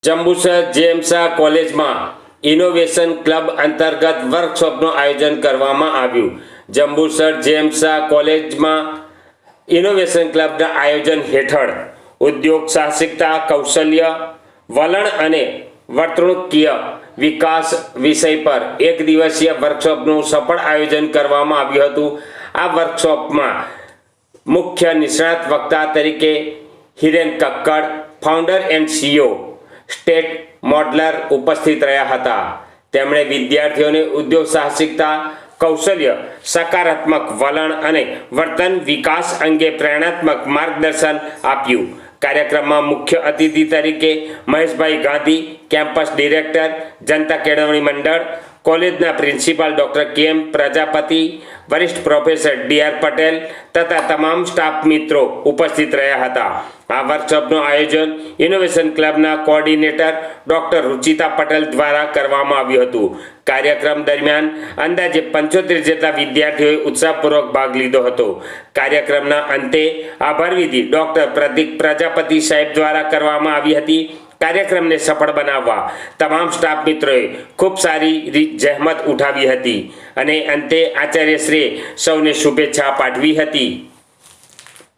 Jambusar JM Shah કોલેજમાં innovation club અંતર્ગત વર્કશોપનું આયોજન કરવામાં આવ્યું। જંબુસર જેએમ શાહ કોલેજમાં ઇનોવેશન ક્લબના આયોજન હેઠળ ઉદ્યોગ સાહસિકતા, કૌશલ્ય, વલણ અને વર્તણૂકીય વિકાસ વિષય પર એક દિવસીય વર્કશોપનું સફળ આયોજન કરવામાં આવ્યું હતું। આ વર્કશોપમાં મુખ્ય નિષ્ણાત વક્તા તરીકે Hiren Kakkad, founder and CEO state modeler ઉપસ્થિત રહ્યા હતા। તેમણે વિદ્યાર્થીઓને ઉદ્યોગ સાહસિકતા, કૌશલ્ય, સકારાત્મક વલણ અને વર્તન વિકાસ અંગે પ્રેરણાત્મક માર્ગદર્શન આપ્યું। કાર્યક્રમમાં મુખ્ય અતિથિ તરીકે મહેશભાઈ ગાંધી, કેમ્પસ ડિરેક્ટર, જનતા કેળવણી મંડળ, કોલેજના પ્રિન્સિપાલ ડૉક્ટર કે.એમ. પ્રજાપતિ, વરિષ્ઠ પ્રોફેસર ડી.આર. પટેલ તથા તમામ સ્ટાફ મિત્રો ઉપસ્થિત રહ્યા હતા। આ વર્કશોપનું આયોજન innovation ક્લબના coordinator doctor Ruchita Patel દ્વારા કરવામાં આવ્યું હતું। કાર્યક્રમ દરમિયાન અંદાજે 75 જેટલા વિદ્યાર્થીઓએ ઉત્સાહપૂર્વક ભાગ લીધો હતો। કાર્યક્રમના અંતે આભાર વિધિ ડૉક્ટર પ્રતિક પ્રજાપતિ સાહેબ દ્વારા કરવામાં આવી હતી। કાર્યક્રમને સફળ બનાવવા તમામ સ્ટાફ મિત્રોએ ખૂબ સારી જહેમત ઉઠાવી હતી અને અંતે આચાર્યશ્રીએ સૌને શુભેચ્છા પાઠવી હતી।